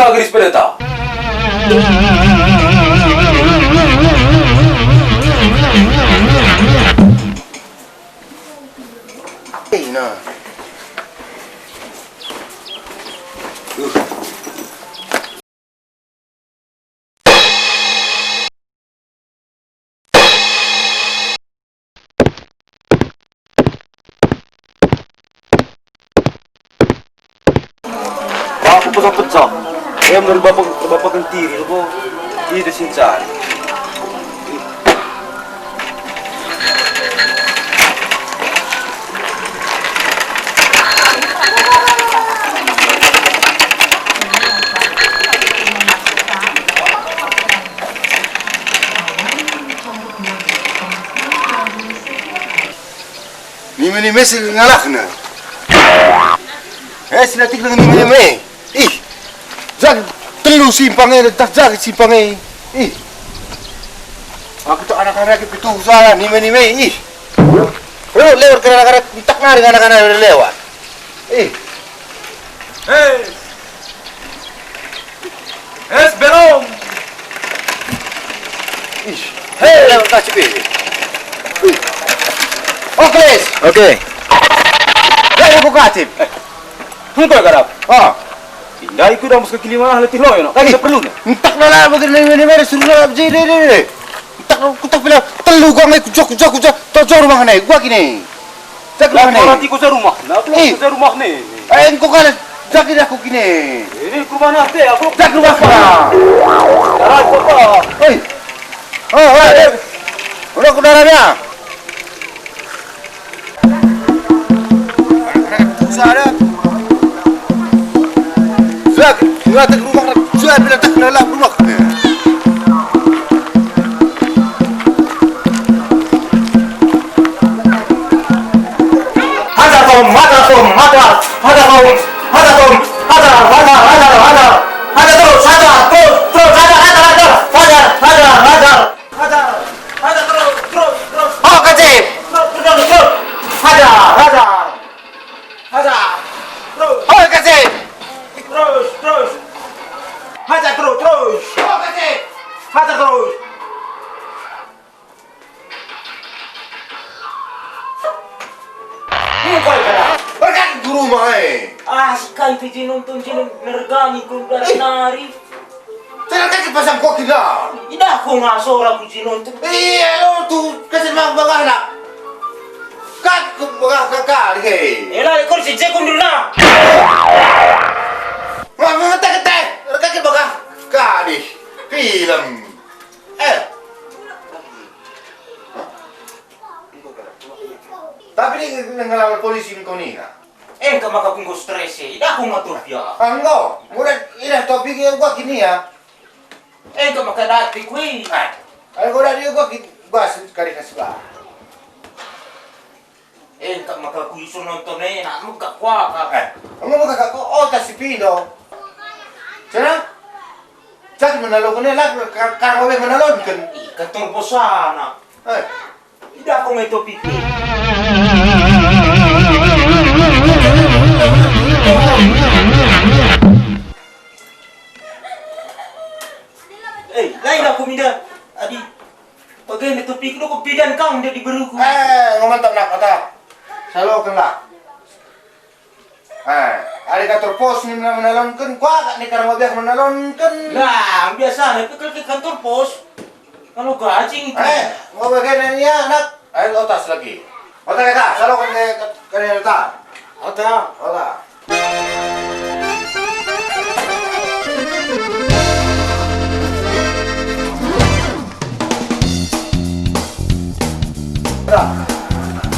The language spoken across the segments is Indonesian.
Zaga di sepeda tak? Nah. Aku pecah-pecah. Dari bapak kentiri aku ide sincari. Ni mesel ngalakna. Sinatik dengan ni. Ih. Jag telu simpangnya tak jag simpangnya. Ih. Aku tu anak-anak itu salah ni. Ih. Lewat ke anak-anak tak ngari anak-anak lewat. Ih. Belum. Ih. Lewat kasih pilih. Ih. Oke. Lewat buka cip. Hangko garap. Ah. Indah ikut dah muska kilima letih lo no. Kita perlu ni. Tak nala begini ni suruh jadi. Tak bilang telu gua ngai kucok tojor rumah ni. Gua kini. Tak rumah ni. Nanti ku rumah. Nak ku rumah ni. Engkau kan jadi aku kini. Ini ke rumah nanti aku. Jak rumah kau. Darah apa? Oi. Udah ke darahnya. Ada. Jak, nggak tak rumah. Jak bila tak kenal rumah. Sekali pergi nonton film nergani kau nari. Jangan kasih pasang kok gila. Ida aku ngasor aku pergi nonton. Iya lo tu kasih mak bagah nak. Kat bagah kakak ni. Elah kau si cekun dulu nak. Mama tak. Kasih bagah kakak ni. Film. Tapi ni ngelawan polisi ni kau ni nak. Kau maka aku stres ida aku ngatur dia. Engkau, mudah ida topik yang gua kini ya. Kau maka dati kui. Kalau dah dia gua sekali kasih lah. Kau maka aku isu nonton nak muka kuah kak. Engkau muka kau tak si pindo. Cina? Cak menalon ni lah, kau boleh menalon kan? Kantor bosana. Ida aku ngatur pipi. Lain aku minta. Adi. Bagai topik lu ko pidan kau dia diberi ku. Ngomong nak kata. Selalu kena. Ada kantor pos ni menalonkan kuat ni karena biasa menalonkan. Nah, biasa ni ke kantor pos. Kalau gaji itu. Mau bagaimana ni anak? Ayo otas lagi. Otak kata, selalu kan otak. Otak.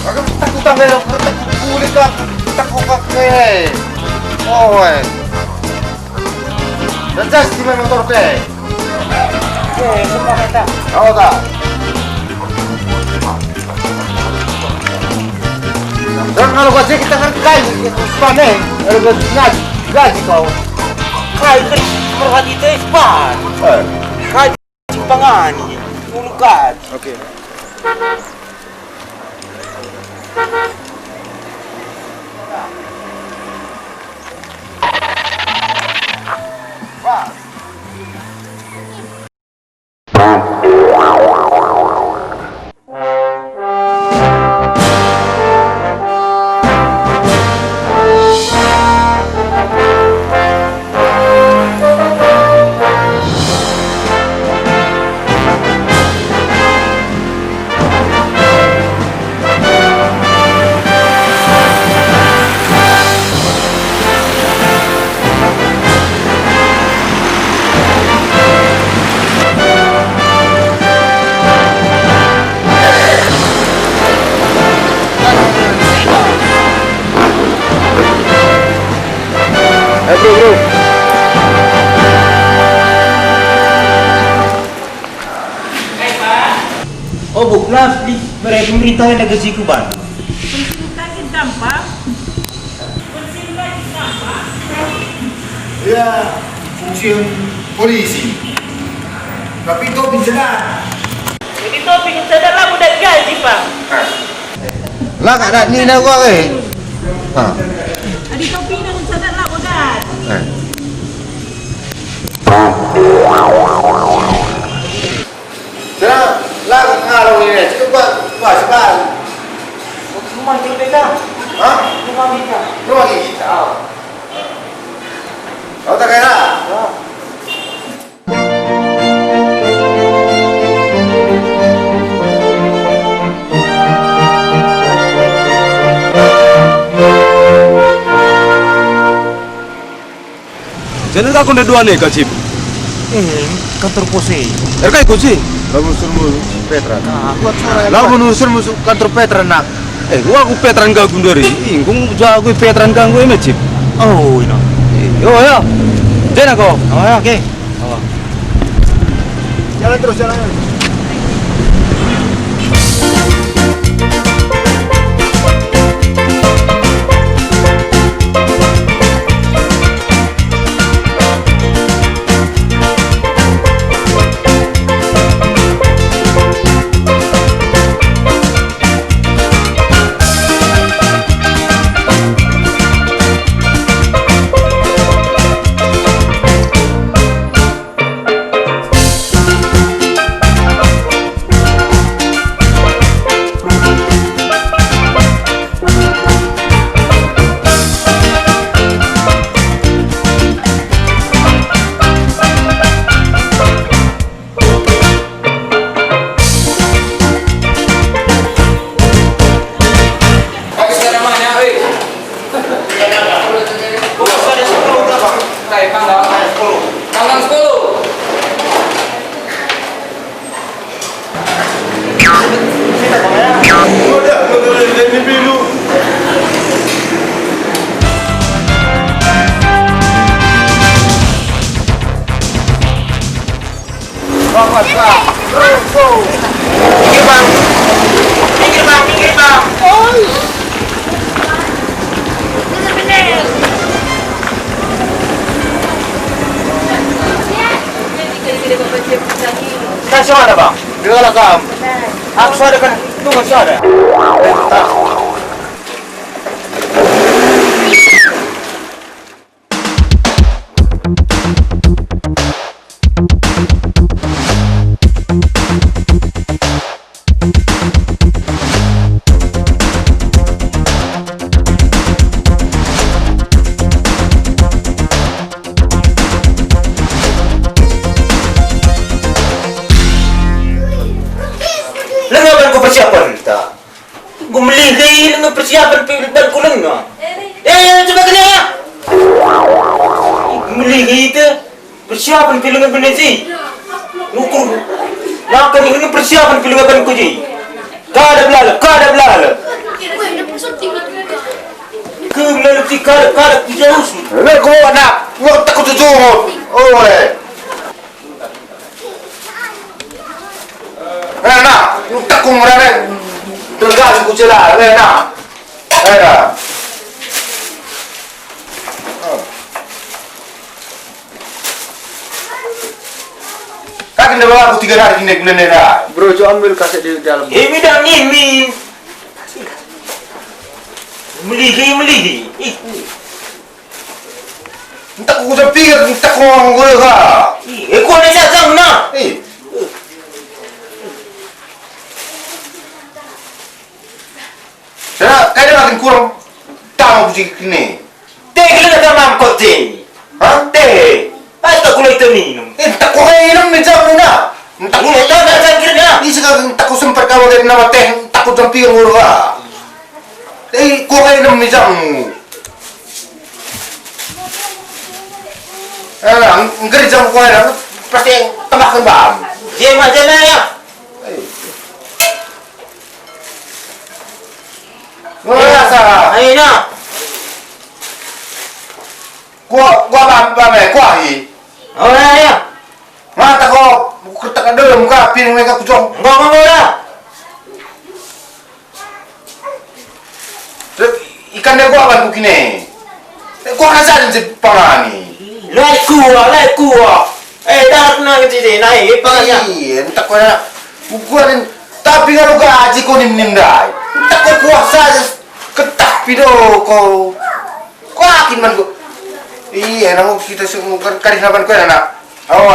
Agak takutan deh, kulit takut pakai. Dan jas di mana motor teh? Semua kata. Oh tak. Dan kalau gaji kita kan kayu, panen, kalau gaji kau. Kayu kan perhati teh pan. Kayu simpangan, mulukat. Oke. Wah. Oh, buklas, please. Mereka pemerintah yang negasi kuban. Lagi gampang. Lagi gampang. Ya, fungsi polisi. Tapi itu bincang. Jadi topik sadar lah udah gaji pak. Lah ada ni nak gua ke? Ha. Adi topik nak sadar lah udah. Dah, lah ngalau ni. Cepat cepat. Rumah kita. Ha? Rumah kita. Rumah kita. Kau tak kena? Jangan kau kena dua nih kacip. Kantor pose. Erkai kunci. Lalu suruh Petra. Buat suara. Lalu menusur musuh kantor Petra nak. Gua aku Petran kau gundari. Kung jago Petran kau gue macip. Oh, ini. Yo ya. Jangan kau. Oh, ya, oke. Jalan terus jalan. Pinggir bang. Bener-bener. Kan suara bang. Dengar kam. Aku suara kan. Tunggu suara. Lengan ko persiapan kita. Gumelihi lengan persiapan pilbal ko lang nga. Coba kena ya. Gumelihi itu persiapan pilangan benar sih. Ngukur. Lakukan ini persiapan pilangan ko sih. Kada belala. Kebelalap si kada jauh. Lah kau anak, kau takut jujur. Oh, nak, tak kau merana. Tergas aku celah, nak. Kak kena bawa aku 3 hari ini bulan ni dah. Bro, coba ambil kaset di dalam. Ini dah ni. Melihi. Tak kau usah pikir, tak kau orang gue kah? Kau nak jatuh nak? Saya kaya makin kurang tahu puji kini. Teh kita dah mampu teh. Hah? Teh. Tak kau itu minum. Tak kau kaya minum macam mana? Tak kau Tak sakit nak. ini sekarang tak kau sempat kau dari nama teh, tak kau jampi yang urut. Kau kaya minum macam. Enggak jam kau ada pasti tambah kembang. Dia macam mana ya? Rasa. Ayo nak. Gua bame kuahi. Oh ya. Mata kau tak ada muka piring mereka kucong. Enggak lah. kini. Kau rasa ni pangani. Lai kuah. Dah kena kecil naik panganya. Iya, entah kau nak. Bukan. Tapi kalau gaji kau nimdai. Entah kau kuasa ketah pido kau. Kau yakin man kau? Iya, namu kita semua kari naban kau nak. Oh,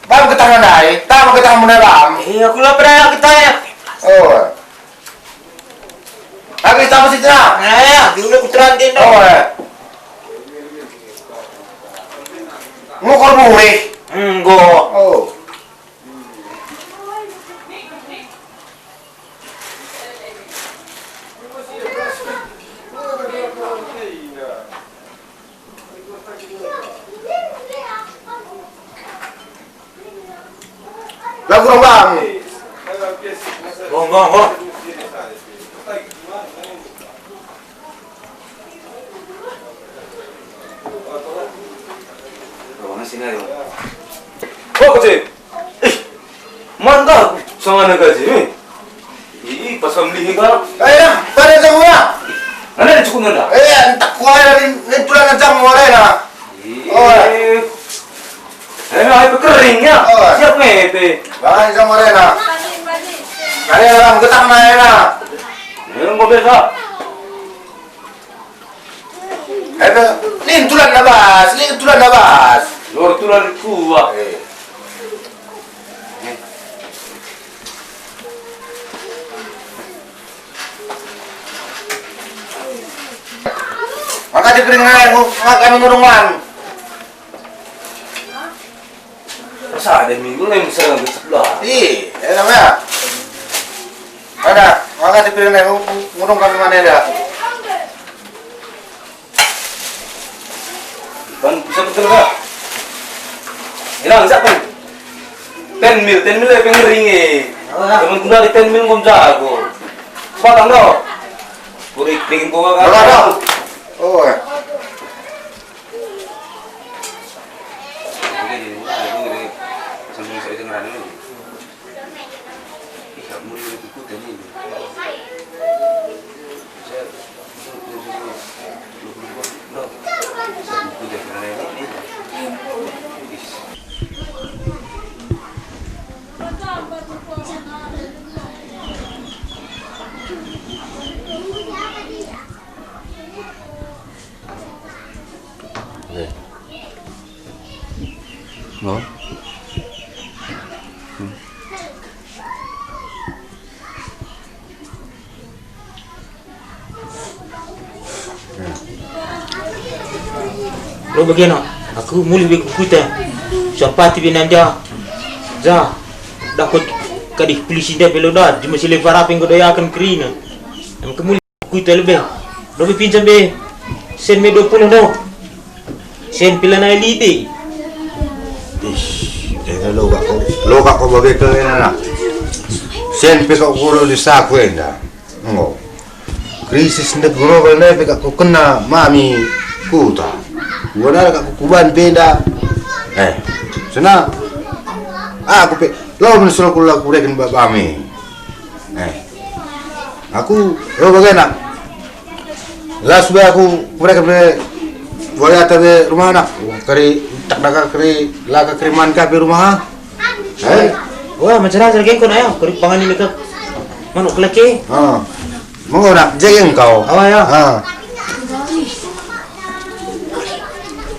bang ketah nandai. Tahu ketah mana bang? Aku lapar ya kita ya. Oh. Lagi sama si Cina. Ya, dulu aku terantin Oh. Ngukor buwe. Enggak. Oh. Lagu dong bang. Enggak. Oh, kecil. Mantap. Sama nak gaji. Ih, pas beli hingga. Ayo, pada semua. Mana ada cukup nanda? Entah kuai dari tulang kencang mulai lah. Itu kering ya. Oh. Siap ngete. Bang sama Rena. Ada orang ketang Rena. Yang mau besok. Ada, nih tulang nabas. Lor tular kuah. Maka diperingan makan nurungan. Masa ada minggu yang bisa nggak sebelah. Ya namanya. Ada, maka diperingan nurungan mana ada. Ban bisa betul nggak? Hilang siapa? 10 mil yang pengering Temen kuda di 10 mil ngom jago. Sepatang dong. Kurik bikin gua kan. Ada. Oh. Sambil saya dengar ini. Iya, mulai ikut ini. No. Lo bagaimana? Aku mulai berkuta. Siapa tiba nanda? Zah, dapat kadih polisi dah pelodar. Cuma sila farapin ko daya akan kerina. Am kemuli berkuta lebih. Lo pinjam be. Sen me 20 no. Sen pila na elite. Loga ko bagai ke na. Sen pe ko guru di sa kwenda. Ngo. Krisis negara na pe ko kena mami kuta. Wala ka kuban benda. Sana. Aku pe lo mensuruh kula kurekin babami. Aku lo bagaimana? Last sudah aku kurekin be wala tabe rumah anak. Kari tak nak kari laga kiriman ka be rumah. Wah, macam mana lagi kau nak? Kau pangan ini ke? Mana kelaki? Mau nak jaga engkau. Awak ya.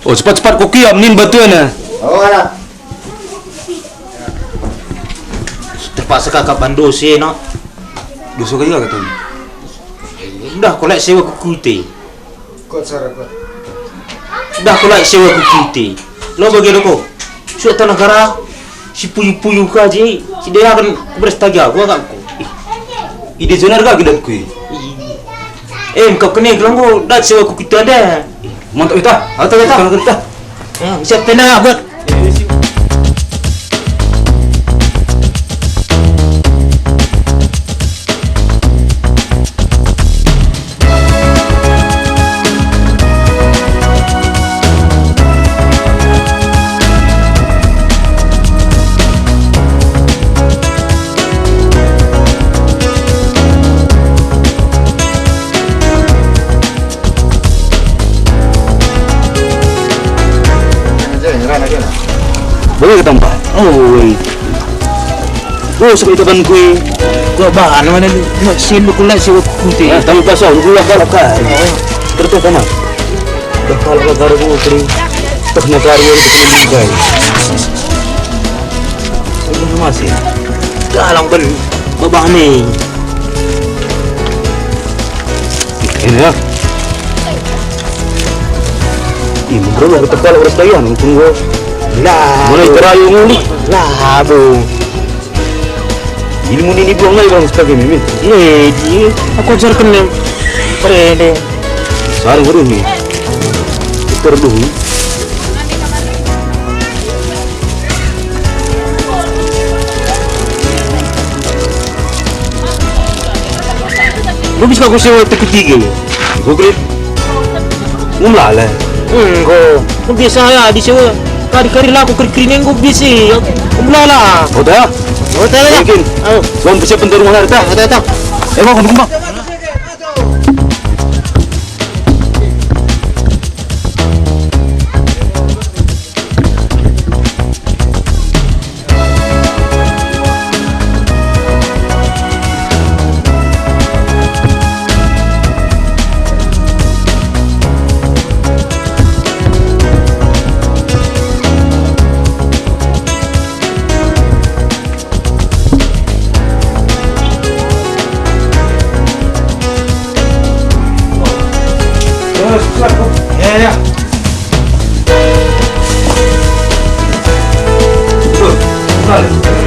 Oh, cepat-cepat kau kiam nin batu na. Nak. Terpaksa kakak bandosi no. Dosa kaya kata ni. Dah kau lek sewa kukuti. Kau cara kau. Dah kau lek sewa kukuti. Lo bagi doko. Suatu negara si puyu-puyu kaji, si dia akan berstaga gua kan ko. Ide jenar ka gidat ku. Kau kena kelang dah sewa kukuti ada. Mantap kita. Atau kita. Siap tenang buat. Boleh tambah. Oh, sebagai teman gue. Gua bahan mana nak sibuk kulat sibuk putih. Tapi pasal gue kalau kan. Terus sama. Dah kalau baru gue kering. Tak nak karya itu kena guys. Ini masih. Dalam kan bahan ni. Ini ya. Ih, bro, ada kepala orang Dayan, tunggu. Lah, Mulai terayu muli. lah, bu. Ilmu ini buang lagi bang sebagai mimin. Lady, aku ajarkan yang perede. Sekarang baru ni. Terdulu. Lu bisa aku sewa ketiga. Gue kira. Mula lah. Kau biasa ya di sewa. Kari-kari lah aku kering kau bisi. Umlala. Oh dah. Hotel ya. Mungkin. Tuan bersiap bentar rumah dah. Datang. Mau kembang. Ya.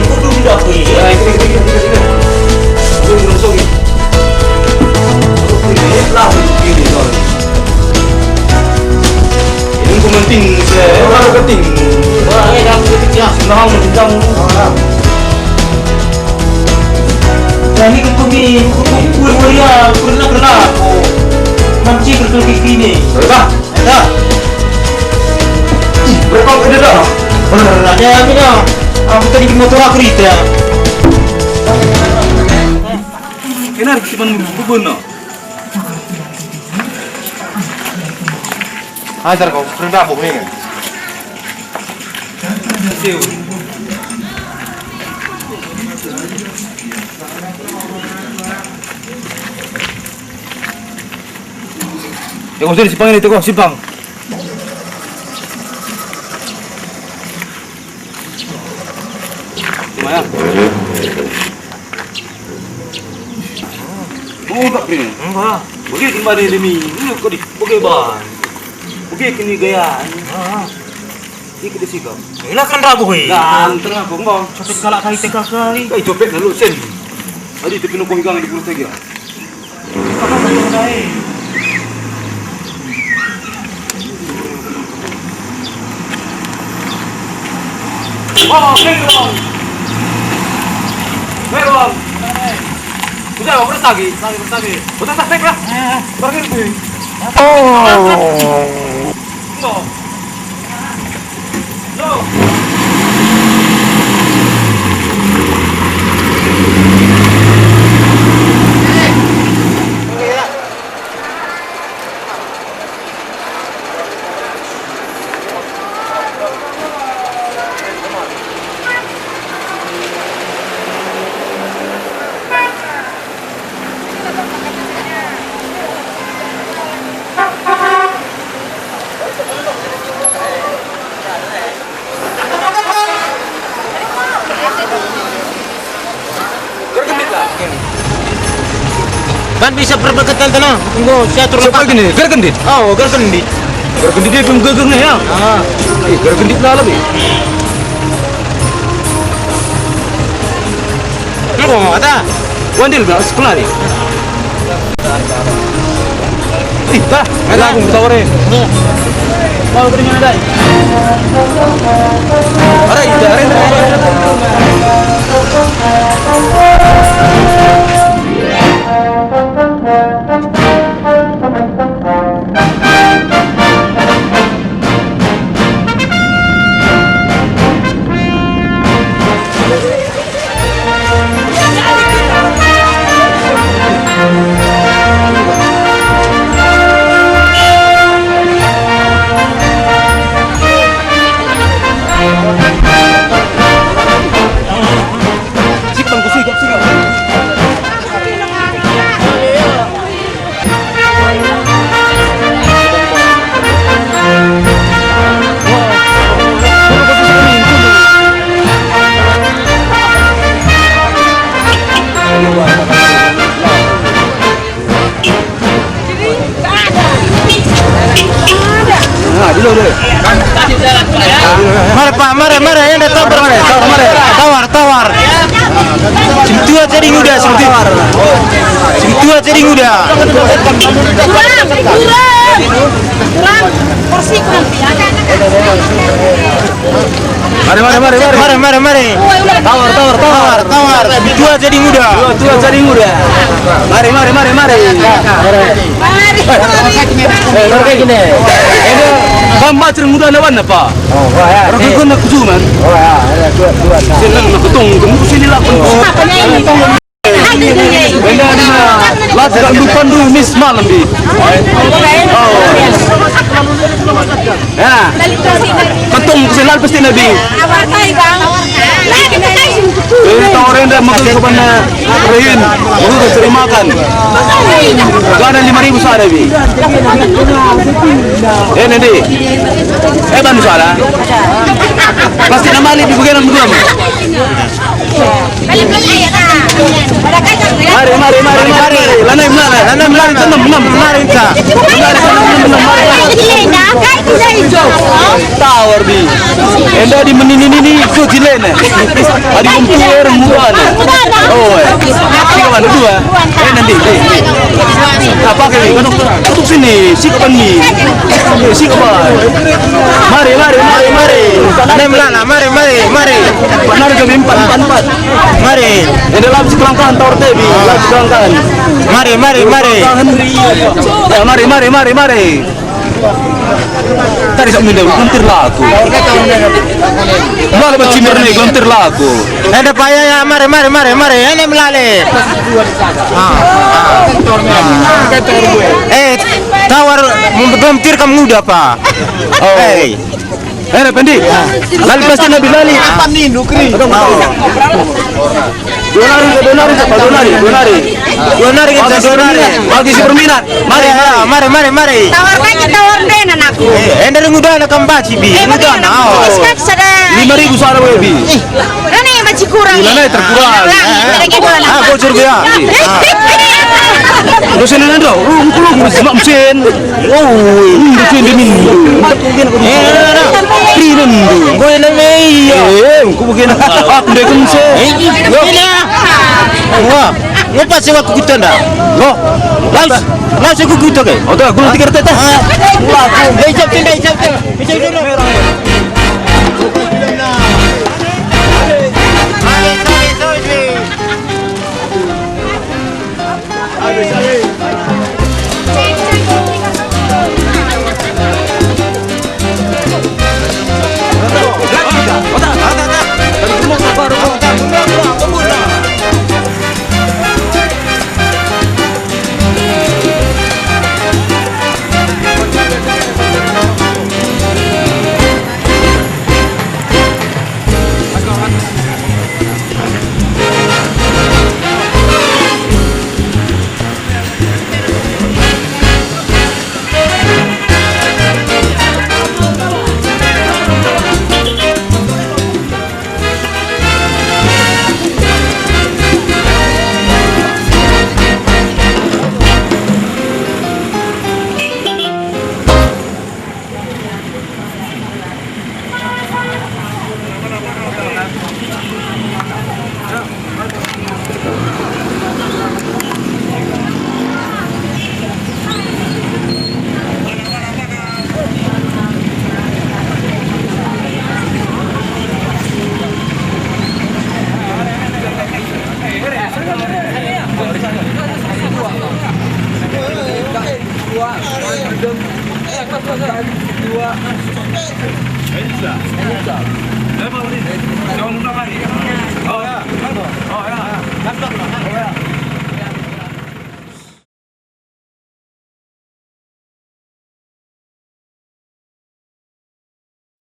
Kudu tidak aku ini. Ya, ini. Lu nusuk ini. Ini lah ini soalnya. Ini ku penting saya. Orang penting. Wah, ini dah ketika. Senang menjang. Jadi kami kuliah pernah aku manci berkali kini. Dah. Dah. Berapa ada dah? Benar ada kita. Aku tadi di motor aku itu. Kena cuma bubun no. Hajar kau, rendah aku ni kan. Ya kau sudah simpang ini tu kau simpang. Gimana? Oh tak ni. Enggak. Boleh kembali demi. Ini kau di bagaimana? Okey kini gaya. Ini kita sikap. Ila kan rabu hei. Dan tengah kau ngomong. Copet kalak kali teka kali. Kau copet lalu sen. Adi tapi nak kau hilang di perut lagi. Apa yang dah? Oh, bang. Bang. Sudah kau bertagi. Betul tak baik lah. Bagi ni. No. No. Kan bisa perbekatan tanah. Tunggu saya turun lepas. Gini, gergendit. Oh, gergendit. Gergendit dia belum gegeng ni ya. Gergendit lah lebih. Tunggu, ada. Wandil belas sekolah ni. Dah, ada aku tawarin. Mau beri mana dah? Ada ide, Mari Pak, mari, ini tawar. Semtua jadi muda, semtua jadi muda. Kurang porsi kurang. Mari. Tawar. Tua jadi muda. Mari. Bamba cereng muda lawan apa? Orang nak kujuman. Senang nak ketong, kamu sini lah pun. Benda ni lah tidak lupa dulu miss malam di. Ya. Ketong kesenal pasti nabi. Ini tahu orang dah makan kepada rehin, baru sering makan. Ganan 5.000 sehari bi. Nanti, bantu salah. Pasti nama ni dibuat berdua. Mari. Lanai Tawar di. Enda di menini so jilene. Adi kumpul murah. Oh, kawan dua. Nanti. Apa kali? Untuk sini, si kapan ni? Si kapan? Mari. Mari. Benar kami empat. Mari. Ini lap sekelangkaan tawar tebi, lap sekelangkaan. Mari. Ya, mari. Tadi saya minta gontir lagu. Malah bercimber nih gontir lagu. Ada payah ya, mari. Ini melale. Tawar membentir kamu muda Pak. Pendi. Lali pasti nabi lali. Apa nih nukri? Donari kita donari. Bagi si berminat. Mari. Tawar deh anakku. Dari muda nak kembaci bi. Muda nah. 5.000 suara webi. Ini masih kurang. Gimana terkurang? Bocor dia. Dosen ini dah. Kulung mesin. Dosen ini. Krinan. Gue nama iya. Aku begini. Aku dah kemse. Wah, apa sih waktu kita dah? Loh, langsung kita ke? Oh, dah, gulung 3 tetes. Wah, ijab.